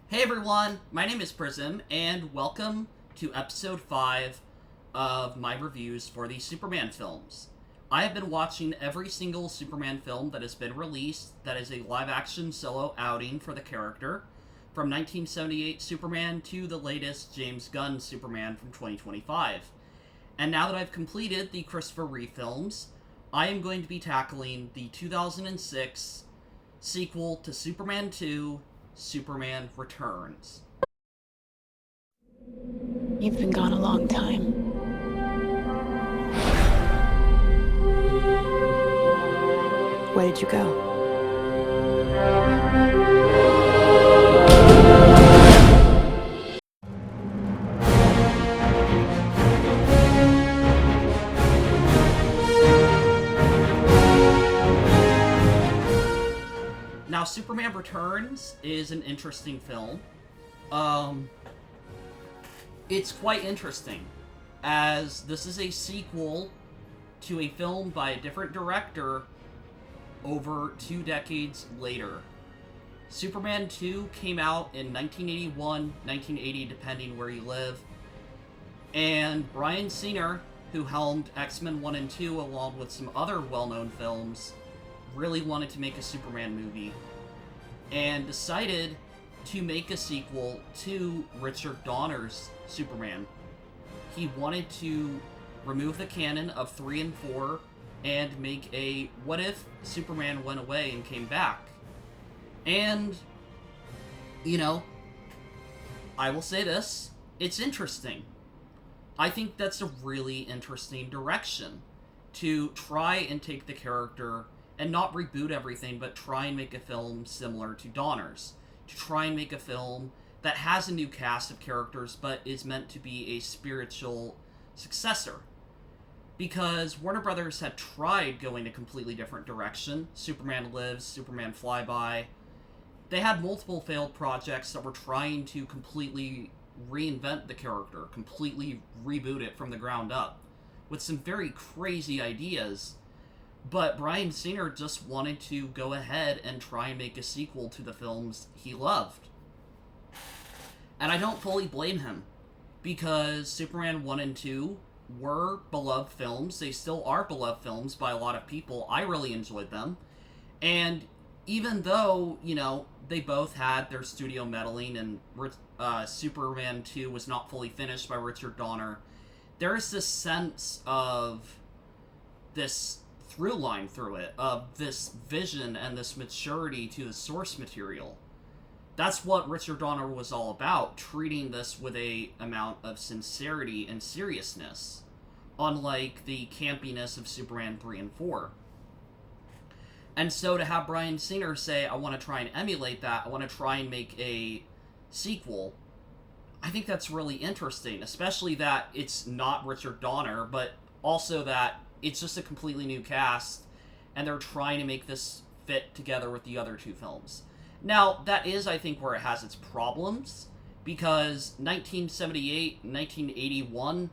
Hey everyone, my name is Prism, and welcome to episode 5 of my reviews for the Superman films. I have been watching every single Superman film that has been released that is a live-action solo outing for the character, from 1978 Superman to the latest James Gunn Superman from 2025. And now that I've completed the Christopher Reeve films, I am going to be tackling the 2006 sequel to Superman 2, Superman Returns. You've been gone a long time. Where did you go? Now, Superman Returns is an interesting film. Um, it's quite interesting, as this is a sequel to a film by a different director over 2 decades later. Superman 2 came out in 1981, 1980, depending where you live, and Bryan Singer, who helmed X-Men 1 and 2 along with some other well-known films, really wanted to make a Superman movie and decided to make a sequel to Richard Donner's Superman. He wanted to remove the canon of 3 and 4 and make a what if Superman went away and came back. And, I will say this, it's interesting. I think that's a really interesting direction to try and take the character and not reboot everything, but try and make a film similar to Donner's. To try and make a film that has a new cast of characters, but is meant to be a spiritual successor. Because Warner Brothers had tried going a completely different direction. Superman Lives, Superman Flyby. They had multiple failed projects that were trying to completely reinvent the character, completely reboot it from the ground up, with some very crazy ideas. But Bryan Singer just wanted to go ahead and try and make a sequel to the films he loved. And I don't fully blame him, because Superman 1 and 2 were beloved films. They still are beloved films by a lot of people. I really enjoyed them. And even though, they both had their studio meddling and Superman 2 was not fully finished by Richard Donner, there is this sense of this through line through it, of this vision and this maturity to the source material. That's what Richard Donner was all about, treating this with a amount of sincerity and seriousness, unlike the campiness of Superman 3 and 4. And so to have Bryan Singer say, I want to try and emulate that, I want to try and make a sequel, I think that's really interesting, especially that it's not Richard Donner, but also that it's just a completely new cast, and they're trying to make this fit together with the other two films. Now, that is, I think, where it has its problems, because 1978, 1981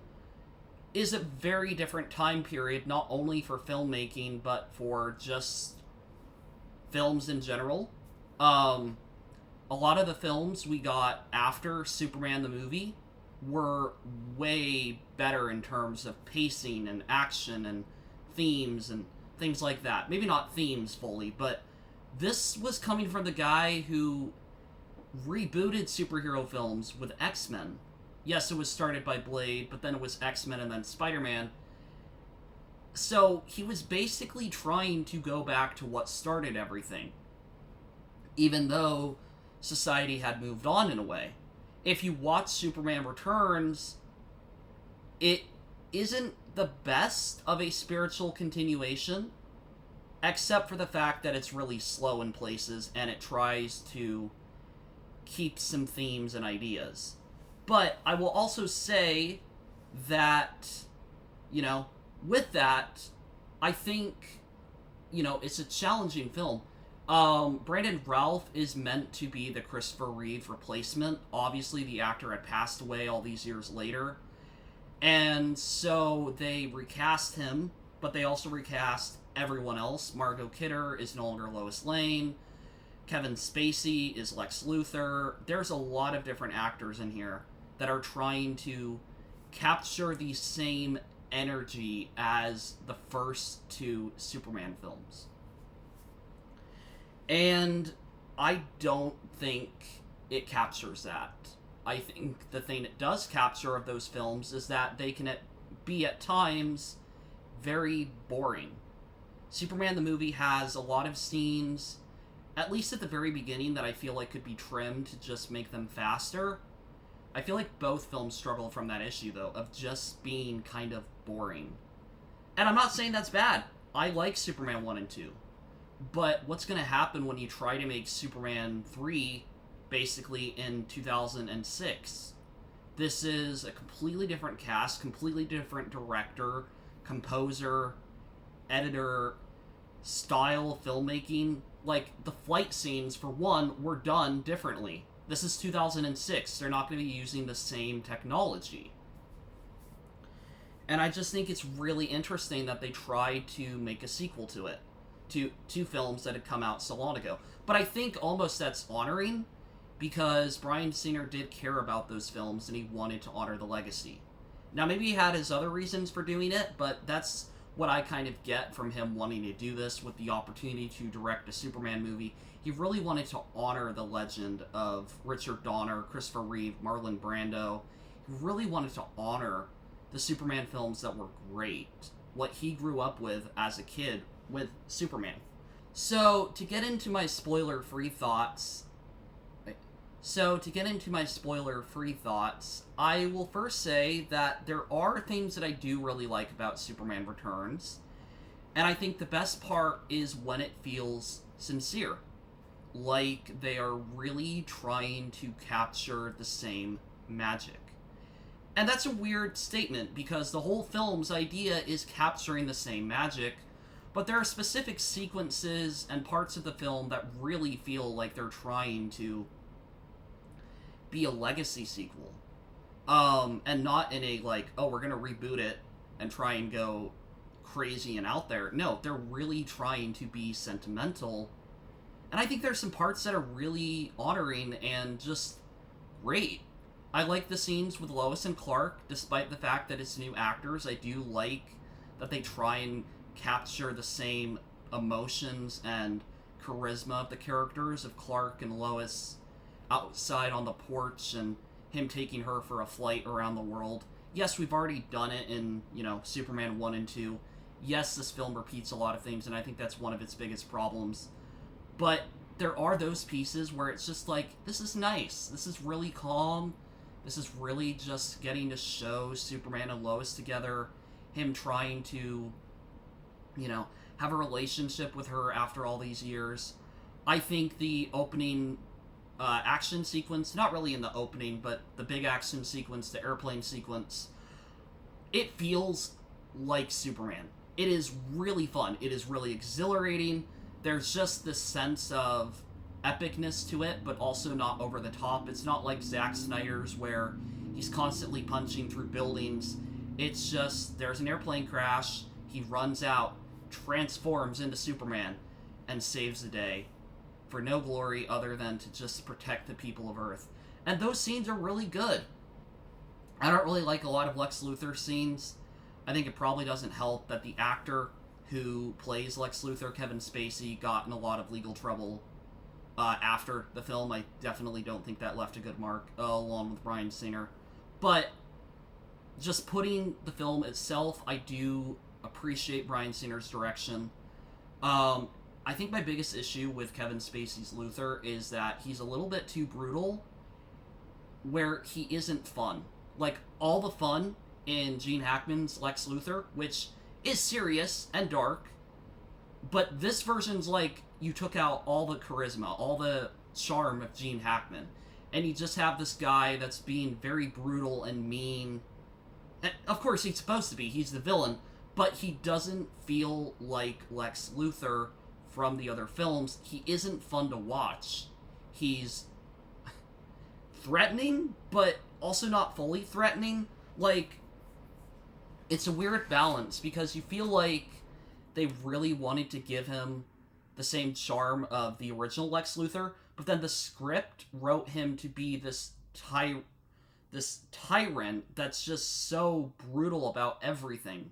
is a very different time period, not only for filmmaking, but for just films in general. A lot of the films we got after Superman the movie were way better in terms of pacing and action and themes and things like that. Maybe not themes fully, but this was coming from the guy who rebooted superhero films with X-Men. Yes, it was started by Blade, but then it was X-Men and then Spider-Man. So he was basically trying to go back to what started everything, even though society had moved on in a way. If you watch Superman Returns, it isn't the best of a spiritual continuation, except for the fact that it's really slow in places and it tries to keep some themes and ideas. But I will also say that, with that, I think, it's a challenging film. Brandon Routh is meant to be the Christopher Reeve replacement. Obviously, the actor had passed away all these years later. And so they recast him, but they also recast everyone else. Margot Kidder is no longer Lois Lane. Kevin Spacey is Lex Luthor. There's a lot of different actors in here that are trying to capture the same energy as the first two Superman films. And I don't think it captures that. I think the thing it does capture of those films is that they can be at times very boring. Superman the movie has a lot of scenes, at least at the very beginning, that I feel like could be trimmed to just make them faster. I feel like both films struggle from that issue, though, of just being kind of boring. And I'm not saying that's bad. I like Superman 1 and 2. But what's going to happen when you try to make Superman 3 basically in 2006? This is a completely different cast, completely different director, composer, editor, style, filmmaking. Like, the flight scenes, for one, were done differently. This is 2006. They're not going to be using the same technology. And I just think it's really interesting that they tried to make a sequel to it. To two films that had come out so long ago. But I think almost that's honoring, because Bryan Singer did care about those films and he wanted to honor the legacy. Now, maybe he had his other reasons for doing it, but that's what I kind of get from him wanting to do this with the opportunity to direct a Superman movie. He really wanted to honor the legend of Richard Donner, Christopher Reeve, Marlon Brando. He really wanted to honor the Superman films that were great, what he grew up with as a kid with Superman. So, to get into my spoiler-free thoughts, I will first say that there are things that I do really like about Superman Returns, and I think the best part is when it feels sincere. Like they are really trying to capture the same magic. And that's a weird statement, because the whole film's idea is capturing the same magic, but there are specific sequences and parts of the film that really feel like they're trying to be a legacy sequel. And not in a, like, oh, we're gonna reboot it and try and go crazy and out there. No, they're really trying to be sentimental. And I think there's some parts that are really honoring and just great. I like the scenes with Lois and Clark, despite the fact that it's new actors. I do like that they try and capture the same emotions and charisma of the characters of Clark and Lois outside on the porch and him taking her for a flight around the world. Yes, we've already done it in, Superman 1 and 2. Yes, this film repeats a lot of things, and I think that's one of its biggest problems. But there are those pieces where it's just like, this is nice. This is really calm. This is really just getting to show Superman and Lois together. Him trying to, have a relationship with her after all these years. I think the opening action sequence, not really in the opening, but the big action sequence, the airplane sequence, it feels like Superman. It is really fun. It is really exhilarating. There's just this sense of epicness to it, but also not over the top. It's not like Zack Snyder's where he's constantly punching through buildings. It's just, there's an airplane crash, he runs out, transforms into Superman, and saves the day for no glory other than to just protect the people of Earth. And those scenes are really good. I don't really like a lot of Lex Luthor scenes. I think it probably doesn't help that the actor who plays Lex Luthor, Kevin Spacey, got in a lot of legal trouble after the film. I definitely don't think that left a good mark, along with Bryan Singer. But just putting the film itself, I do appreciate Bryan Singer's direction. I think my biggest issue with Kevin Spacey's Luthor is that he's a little bit too brutal, where he isn't fun. Like, all the fun in Gene Hackman's Lex Luthor, which is serious and dark, but this version's like you took out all the charisma, all the charm of Gene Hackman, and you just have this guy that's being very brutal and mean. And of course, he's supposed to be. He's the villain, but he doesn't feel like Lex Luthor from the other films. He isn't fun to watch. He's threatening, but also not fully threatening. Like, it's a weird balance, because you feel like they really wanted to give him the same charm of the original Lex Luthor, but then the script wrote him to be this tyrant that's just so brutal about everything.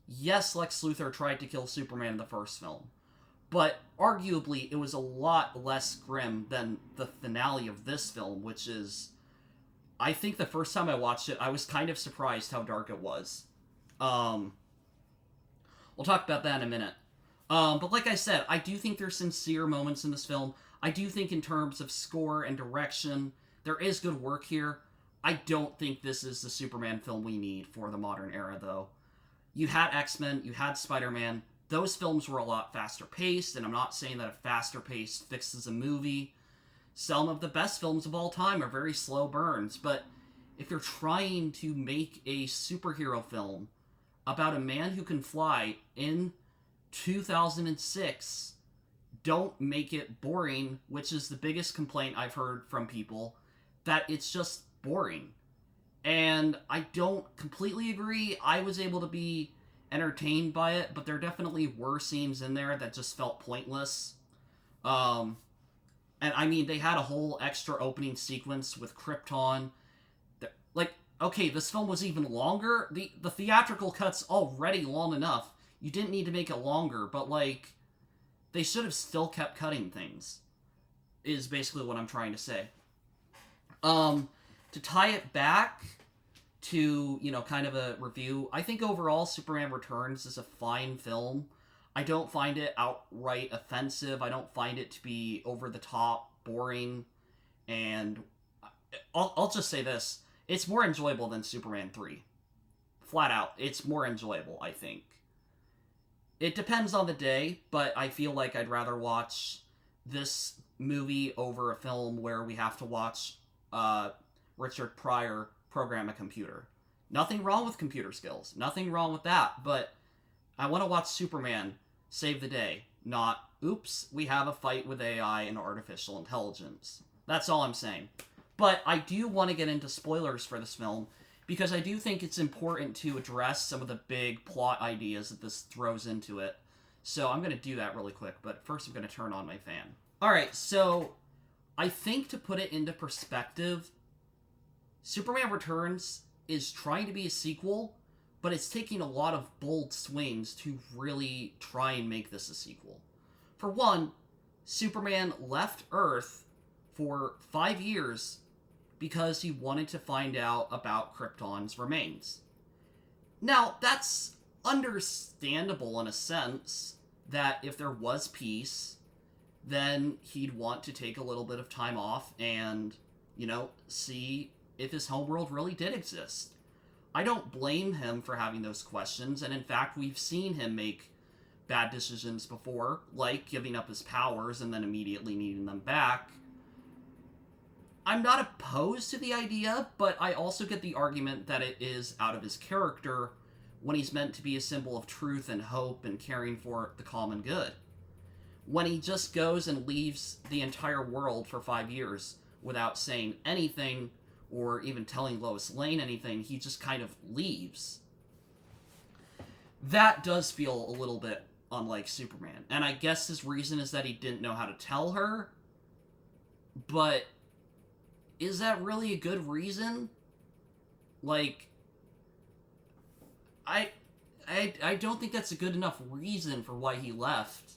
Yes, Lex Luthor tried to kill Superman in the first film, but arguably it was a lot less grim than the finale of this film, which is, I think the first time I watched it, I was kind of surprised how dark it was. We'll talk about that in a minute. But like I said, I do think there's sincere moments in this film. I do think in terms of score and direction, there is good work here. I don't think this is the Superman film we need for the modern era, though. You had X-Men, you had Spider-Man. Those films were a lot faster paced, and I'm not saying that a faster pace fixes a movie. Some of the best films of all time are very slow burns, but if you're trying to make a superhero film about a man who can fly in 2006, don't make it boring, which is the biggest complaint I've heard from people, that it's just boring. And I don't completely agree. I was able to be entertained by it, but there definitely were scenes in there that just felt pointless. And I mean, they had a whole extra opening sequence with Krypton. Like, okay, this film was even longer. The theatrical cut's already long enough. You didn't need to make it longer, but like, they should have still kept cutting things, is basically what I'm trying to say. To tie it back to, kind of a review, I think overall Superman Returns is a fine film. I don't find it outright offensive. I don't find it to be over the top, boring, and I'll just say this. It's more enjoyable than Superman 3. Flat out, it's more enjoyable, I think. It depends on the day, but I feel like I'd rather watch this movie over a film where we have to watch Richard Pryor program a computer. Nothing wrong with computer skills. Nothing wrong with that, but I want to watch Superman save the day, not, oops, we have a fight with AI and artificial intelligence. That's all I'm saying. But I do want to get into spoilers for this film, because I do think it's important to address some of the big plot ideas that this throws into it. So I'm going to do that really quick, but first I'm going to turn on my fan. Alright, so I think to put it into perspective, Superman Returns is trying to be a sequel, but it's taking a lot of bold swings to really try and make this a sequel. For one, Superman left Earth for 5 years because he wanted to find out about Krypton's remains. Now, that's understandable in a sense, that if there was peace, then he'd want to take a little bit of time off and, see if his homeworld really did exist. I don't blame him for having those questions, and in fact, we've seen him make bad decisions before, like giving up his powers and then immediately needing them back. I'm not opposed to the idea, but I also get the argument that it is out of his character when he's meant to be a symbol of truth and hope and caring for the common good. When he just goes and leaves the entire world for 5 years without saying anything or even telling Lois Lane anything, he just kind of leaves. That does feel a little bit unlike Superman. And I guess his reason is that he didn't know how to tell her, but is that really a good reason? Like, I don't think that's a good enough reason for why he left.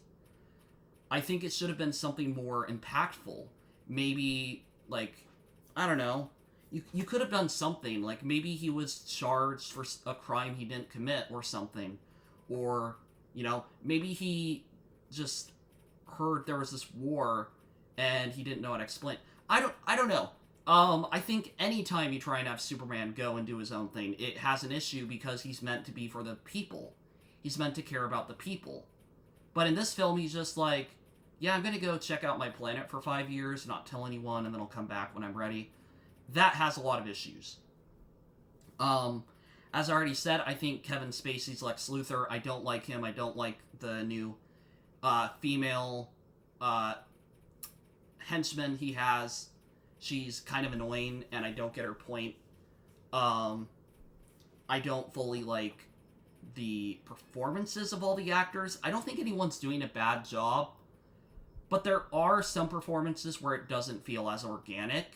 I think it should have been something more impactful. Maybe, like, I don't know. You could have done something. Like, maybe he was charged for a crime he didn't commit or something. Or, maybe he just heard there was this war and he didn't know how to explain. I don't know. I think anytime you try and have Superman go and do his own thing, it has an issue because he's meant to be for the people. He's meant to care about the people. But in this film, he's just like, yeah, I'm going to go check out my planet for 5 years, not tell anyone, and then I'll come back when I'm ready. That has a lot of issues. As I already said, I think Kevin Spacey's Lex Luthor. I don't like him. I don't like the new female henchman he has. She's kind of annoying, and I don't get her point. I don't fully like the performances of all the actors. I don't think anyone's doing a bad job. but there are some performances where it doesn't feel as organic.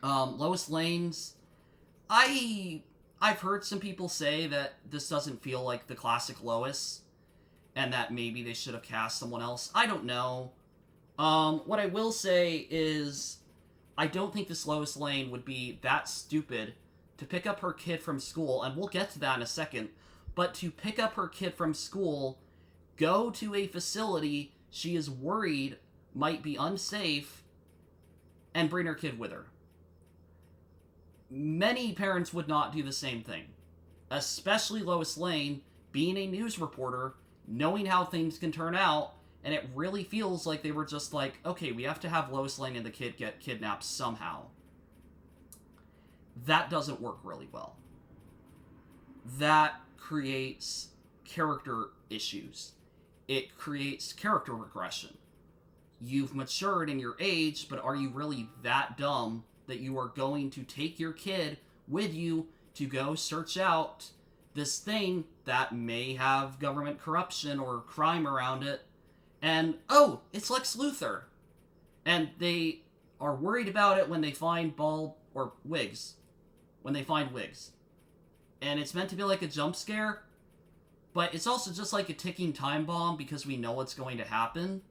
Lois Lane's... I've heard some people say that this doesn't feel like the classic Lois, and that maybe they should have cast someone else. I don't know. What I will say is, I don't think this Lois Lane would be that stupid to pick up her kid from school, and we'll get to that in a second, but to pick up her kid from school, go to a facility she is worried might be unsafe, and bring her kid with her. Many parents would not do the same thing. Especially Lois Lane, being a news reporter, knowing how things can turn out, and it really feels like they were just like, okay, we have to have Lois Lane and the kid get kidnapped somehow. That doesn't work really well. That creates character issues. It creates character regression. You've matured in your age, but are you really that dumb that you are going to take your kid with you to go search out this thing that may have government corruption or crime around it? And, oh, it's Lex Luthor. And they are worried about it when they find wigs. When they find wigs. And it's meant to be like a jump scare, but it's also just like a ticking time bomb because we know what's going to happen.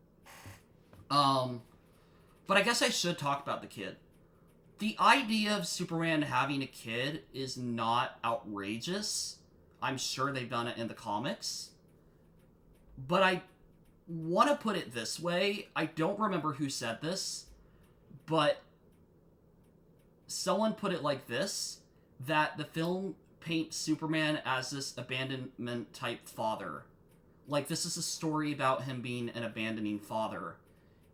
But I guess I should talk about the kid. The idea of Superman having a kid is not outrageous. I'm sure they've done it in the comics. But I want to put it this way. I don't remember who said this, but someone put it like this, that the film paints Superman as this abandonment type father. Like, this is a story about him being an abandoning father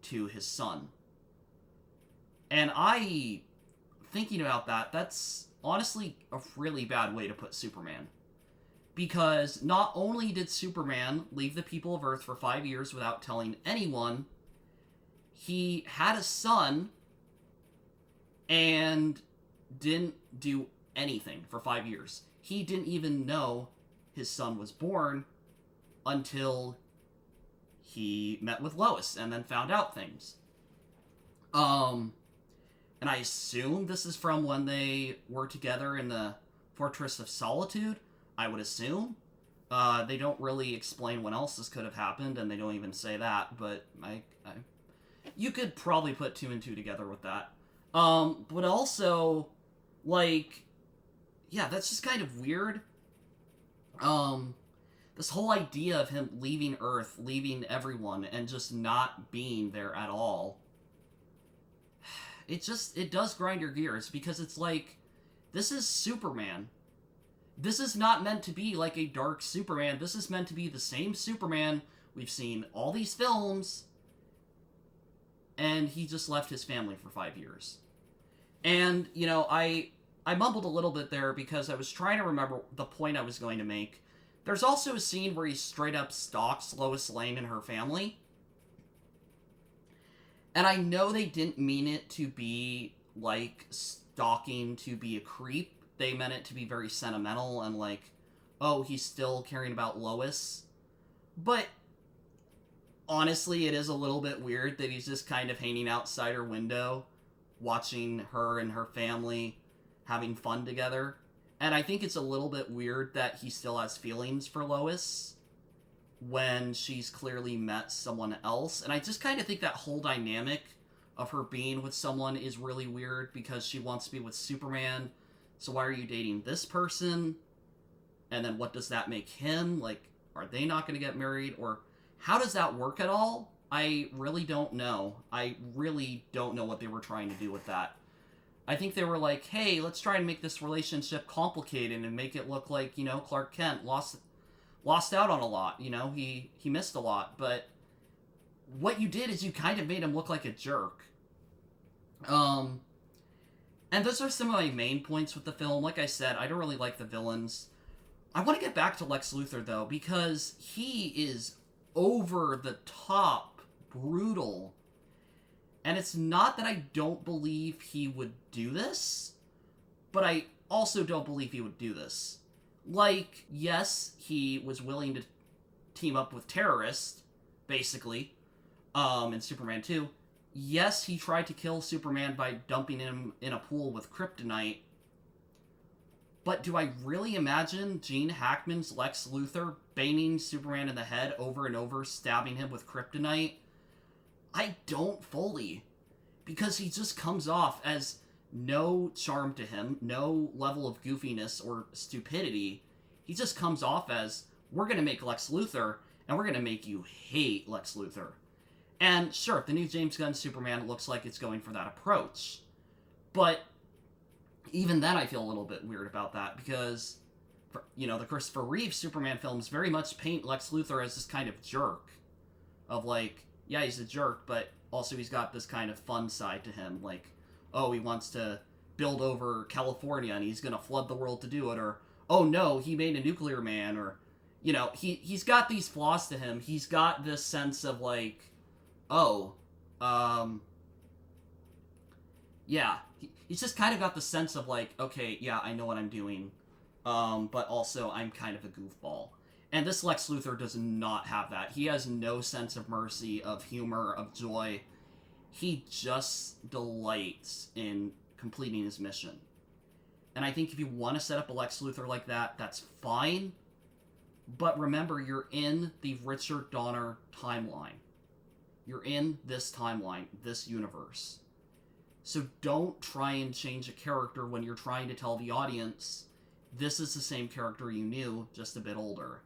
to his son. And thinking about that, that's honestly a really bad way to put Superman. Because not only did Superman leave the people of Earth for 5 years without telling anyone, he had a son and didn't do anything for 5 years. He didn't even know his son was born until he met with Lois and then found out things. And I assume this is from when they were together in the Fortress of Solitude. I would assume. They don't really explain when else this could have happened, and they don't even say that, but you could probably put 2 and 2 together with that. But also, like, yeah, that's just kind of weird. This whole idea of him leaving Earth, leaving everyone, and just not being there at all. It does grind your gears, because it's like, this is Superman. This is not meant to be like a dark Superman. This is meant to be the same Superman we've seen all these films, and he just left his family for 5 years. And, you know, I mumbled a little bit there because I was trying to remember the point I was going to make. There's also a scene where he straight up stalks Lois Lane and her family. And I know they didn't mean it to be, like, stalking to be a creep. They meant it to be very sentimental and, like, oh, he's still caring about Lois. But, honestly, it is a little bit weird that he's just kind of hanging outside her window, watching her and her family having fun together. And I think it's a little bit weird that he still has feelings for Lois when she's clearly met someone else. And I just kind of think that whole dynamic of her being with someone is really weird because she wants to be with Superman. So why are you dating this person? And then what does that make him? Like, are they not going to get married? Or how does that work at all? I really don't know. I really don't know what they were trying to do with that. I think they were like, hey, let's try and make this relationship complicated and make it look like, you know, Clark Kent lost out on a lot. You know, he missed a lot. But what you did is you kind of made him look like a jerk. And those are some of my main points with the film. Like I said, I don't really like the villains. I want to get back to Lex Luthor, though, because he is over the top brutal. And it's not that I don't believe he would do this, but I also don't believe he would do this. Like, yes, he was willing to team up with terrorists, basically. in Superman 2. Yes, he tried to kill Superman by dumping him in a pool with kryptonite, but do I really imagine Gene Hackman's Lex Luthor banging Superman in the head over and over, stabbing him with kryptonite? I don't fully. Because he just comes off as no charm to him, no level of goofiness or stupidity. He just comes off as, we're going to make Lex Luthor, and we're going to make you hate Lex Luthor. And sure, the new James Gunn Superman looks like it's going for that approach. But even then I feel a little bit weird about that, because, the Christopher Reeve Superman films very much paint Lex Luthor as this kind of jerk. Of like, yeah, he's a jerk, but also he's got this kind of fun side to him. Like, oh, he wants to build over California and he's going to flood the world to do it. Or, oh no, he made a nuclear man. Or, he's got these flaws to him. He's got this sense of like, oh, yeah. He's just kind of got the sense of like, okay, yeah, I know what I'm doing. But also I'm kind of a goofball. And this Lex Luthor does not have that. He has no sense of mercy, of humor, of joy. He just delights in completing his mission. And I think if you want to set up a Lex Luthor like that, that's fine. But remember, you're in the Richard Donner timeline. You're in this timeline, this universe. So don't try and change a character when you're trying to tell the audience, this is the same character you knew, just a bit older.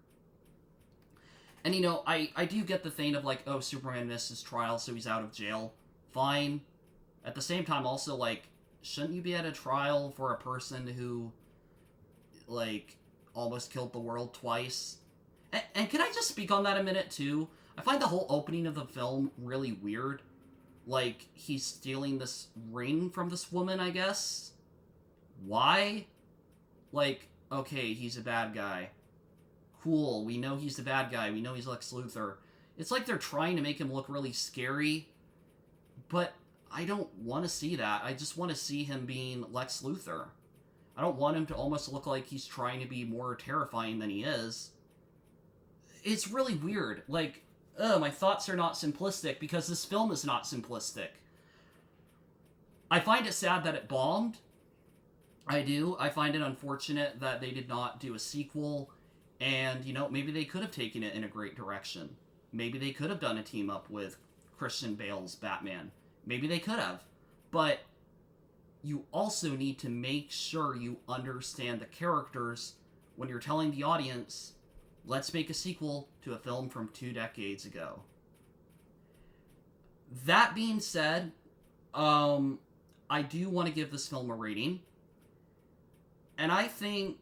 And, I do get the thing of, like, oh, Superman missed his trial, so he's out of jail. Fine. At the same time, also, like, shouldn't you be at a trial for a person who, like, almost killed the world twice? And can I just speak on that a minute, too? I find the whole opening of the film really weird. Like, he's stealing this ring from this woman, I guess? Why? Like, okay, he's a bad guy. Cool, we know he's the bad guy, we know he's Lex Luthor. It's like they're trying to make him look really scary, but I don't want to see that. I just want to see him being Lex Luthor. I don't want him to almost look like he's trying to be more terrifying than he is. It's really weird. Like, my thoughts are not simplistic because this film is not simplistic. I find it sad that it bombed. I do. I find it unfortunate that they did not do a sequel. And, maybe they could have taken it in a great direction. Maybe they could have done a team up with Christian Bale's Batman. Maybe they could have. But you also need to make sure you understand the characters when you're telling the audience, let's make a sequel to a film from 2 decades ago. That being said, I do want to give this film a rating. And I think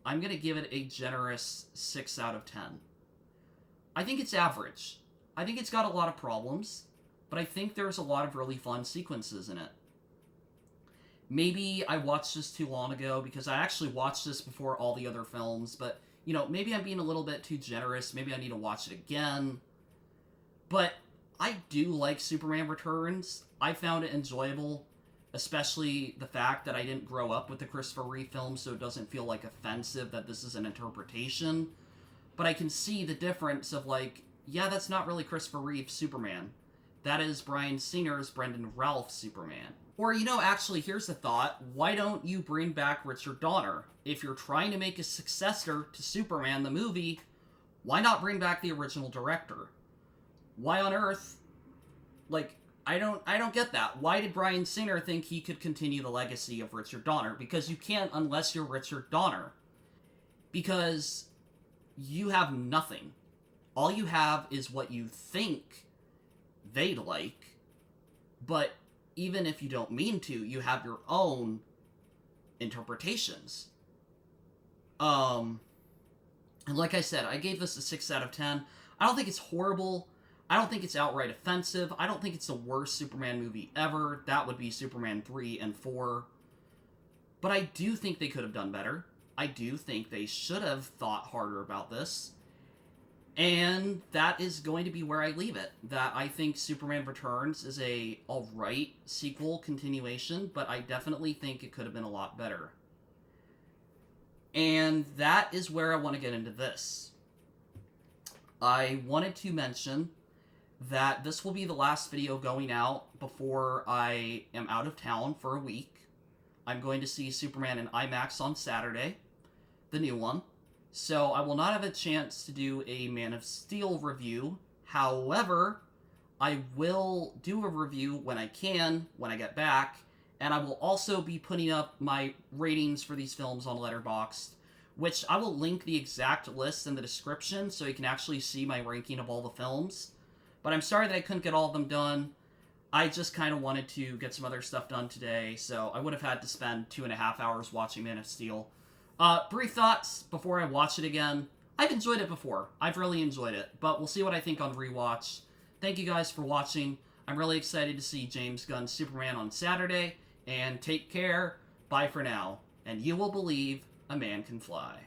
I'm going to give it a generous 6 out of 10. I think it's average. I think it's got a lot of problems, but I think there's a lot of really fun sequences in it. Maybe I watched this too long ago because I actually watched this before all the other films, but, maybe I'm being a little bit too generous. Maybe I need to watch it again. But I do like Superman Returns. I found it enjoyable. Especially the fact that I didn't grow up with the Christopher Reeve film, so it doesn't feel, like, offensive that this is an interpretation. But I can see the difference of, like, yeah, that's not really Christopher Reeve's Superman. That is Bryan Singer's Brendan Routh Superman. Or, actually, here's the thought. Why don't you bring back Richard Donner? If you're trying to make a successor to Superman the movie, why not bring back the original director? Why on earth? Like, I don't get that. Why did Bryan Singer think he could continue the legacy of Richard Donner? Because you can't unless you're Richard Donner. Because you have nothing. All you have is what you think they'd like. But even if you don't mean to, you have your own interpretations. And like I said, I gave this a 6 out of 10. I don't think it's horrible. I don't think it's outright offensive. I don't think it's the worst Superman movie ever. That would be Superman 3 and 4. But I do think they could have done better. I do think they should have thought harder about this. And that is going to be where I leave it. That I think Superman Returns is a alright sequel continuation, but I definitely think it could have been a lot better. And that is where I want to get into this. I wanted to mention that this will be the last video going out before I am out of town for a week. I'm going to see Superman in IMAX on Saturday, the new one. So I will not have a chance to do a Man of Steel review. However, I will do a review when I can, when I get back, and I will also be putting up my ratings for these films on Letterboxd, which I will link the exact list in the description so you can actually see my ranking of all the films. But I'm sorry that I couldn't get all of them done. I just kind of wanted to get some other stuff done today, so I would have had to spend 2.5 hours watching Man of Steel. Brief thoughts before I watch it again. I've enjoyed it before. I've really enjoyed it, but we'll see what I think on rewatch. Thank you guys for watching. I'm really excited to see James Gunn's Superman on Saturday, and take care. Bye for now. And you will believe a man can fly.